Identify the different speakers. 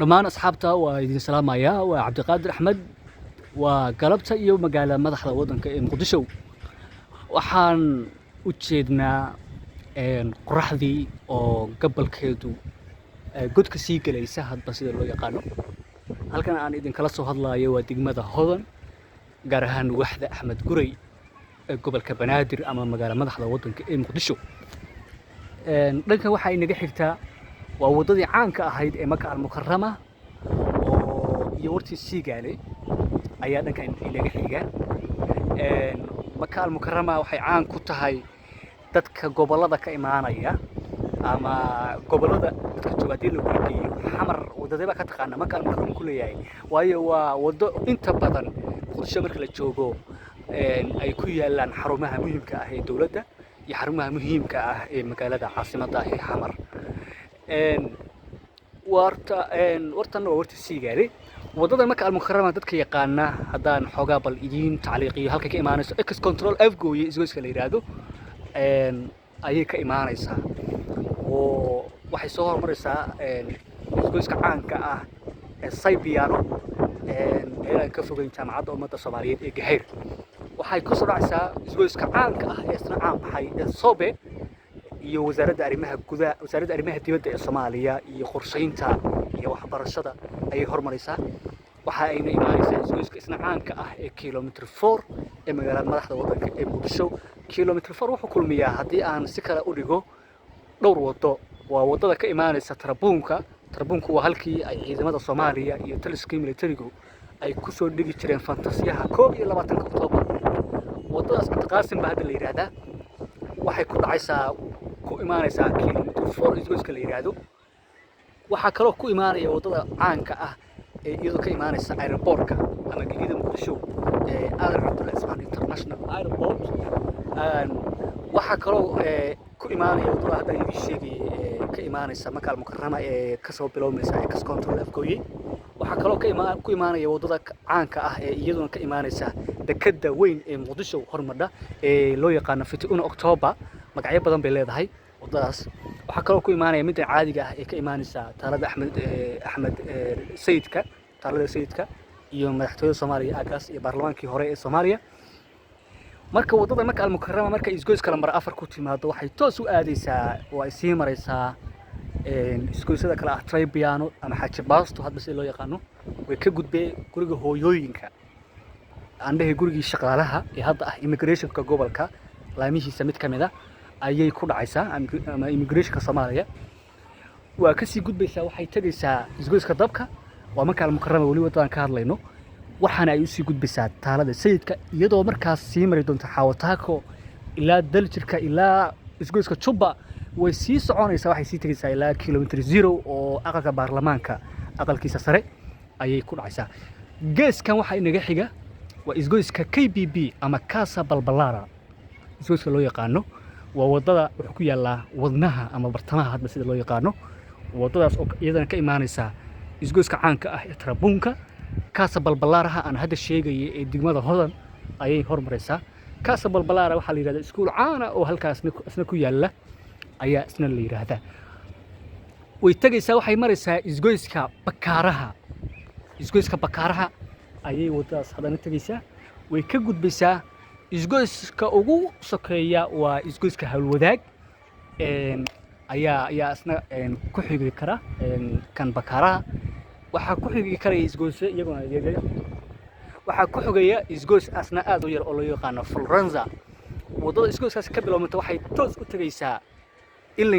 Speaker 1: dhammaan asxaabta waa idin salaamayaa waa Cabdiqaadir Axmed waa galabta iyo magaalada madaxda wadanka ee Muqdisho waxaan u jeednaa qoraxdii oo gobolkeedu godka sii galaysa hadba sida loo yaqaano halkan aan idin kala soo hadlayo waa degmada Hodan gaar ahaan waaxda Axmed Guray ee gobolka Banaadir ama magaalada madaxda wadanka ee Muqdisho dhanka waxa inaga xigtaa waa wadadii caanka ahayd ee Maka al-Mukarrama oo iyo wartii Siigaale ayaa dhanka inaga xiga Maka al-Mukarrama waxay caan ku tahay dadka gobolada ka imaanaya ama gobolada dadka joogaadii lagu geeyo xamar wadadaba ka taqaana Maka al-Mukarrama ku leeyahay waayo waa wado inta badan qorshe marka la joogo ay ku yaalaan xarumaha muhiimka ah ee dawladda iyo xarumaha muhiimka ah ee magaalada caasimadda ah ee xamar wartan waa wartii Siigaale wadada Maka al-Mukarrama dadka yaqaana hadaan xogaa bal idin tacliiqiyo halka ka imaanayso X control F gooye isgoyska la yiraahdo ayay ka imaanaysaa oo waxay soo hormaraysaa isgoyska caanka ah ee Saybiano ee ka fogeyn jaamacadda ummadda Soomaaliyeed ee Gahayr waxay ku soo dhacaysaa isgoyska caanka ah ee isna caan baxay ee Sobe iyo wasaaradda arrimaha dibadda ee Soomaaliya iyo qorsheynta iyo waxbarashada ayay hormaraysaa waxa ayna imaanaysaa isgoyska isna caanka ah ee kilometer 4 ee magaalada madaxda wadanka ee Muqdisho kilometer 4 wuxuu kulmiyaa haddii aan si kale u dhigo dhowr wado waa wadada ka imaanaysa Tarabuunku waa halkii ay ciidamada Soomaaliya iyo taliskii militarigu ay ku soo dhigi jireen fantasiyaha 21 Oktoobar wadadaas Qaasim baa hadda la yiraahdaa waxay ku dhacaysaa ku imaanaysaa kilometer 4 isgoyska la yiraahdo waxa kale oo ku imaanaya wadada caanka ah ee iyadoo ka imaanaysa airportka ama gegida Muqdisho ee Aadan Cabdulle Cismaan International Airport waxa kale oo ku imaanaya wadada hadda idin sheegay ka imaanaysa Maka al-Mukarrama ee ka soo bilowmaysa X control F gooye waxa kale oo ku imaanaya wadada caanka ah ee iyadoo ka imaanaysa dekada weyn ee Muqdisho hormarda ee loo yaqaan 21 October magacyo badan bay leedahay wadadaas waxa kale oo ku imaanaya mid caadiga ah ee ka imaanaysa taalada Axmed Sayidka iyo madaxtooyada Soomaaliya agaas iyo baarlamaankii hore ee Soomaaliya marka wadada Maka al-Mukarrama marka isgoyska lambar 4 ku timaado waxay toos u aadaysaa oo ay sii maraysaa isgoysada kala ah Saybiano ama Xaaji Baasto hadba si loo yaqaano way ka gudbay guriga hooyooyinka andhahe gurigii shaqaalaha ee hadda ah immigrationka gobolka laamihiisa mid kamid ah ayay ku dhacaysaa ama immigrationka Soomaaliya waa ka sii gudbaysaa waxay tagaysaa isgoyska dabka waa Maka al-Mukarrama wali wadadan ka hadlayno waxaana ay u sii gudbaysaa taalada sayidka iyadoo markaas sii mari doonta Xawataako ilaa Daljirka ilaa isgoyska Jubba way sii soconaysaa waxay sii tagaysaa ilaa kilometer 0 oo aqalka baarlamaanka aqalkiisa sare ayay ku dhacaysaa geeskan waxa inaga xiga waa isgoyska KBB ama Casa Balbalaara isgoyska loo yaqaano waa wadada wuxuu ku yaalaa wadnaha ama bartamaha hadba sida loo yaqaano wadadaas oo iyadana ka imaanaysa isgoyska caanka ah ee Tarabuunka Casa Balbalaaraha aan hadda sheegay ee degmada Hodan ayay hormaraysaa Casa Balbalaara waxa la yiraahdaa iskuul caan ah oo halkaas isna ku yaala ayaa isna la yiraahdaa way tagaysaa waxay maraysaa isgoyska Bakaaraha ayay wadadaas hadana tagaysaa way ka gudbaysaa isgoyska ugu sokeeya waa isgoyska Hawlwadaag ayaa isna ku xigi kara kan Bakaaraha waxa ku xigi kara isgoyska iyaguna waxa ku xigaya isgoys asna aad u yar oo loo yaqaan Florenza wadada isgoyskaas ka bilowmata waxay toos u tagaysaa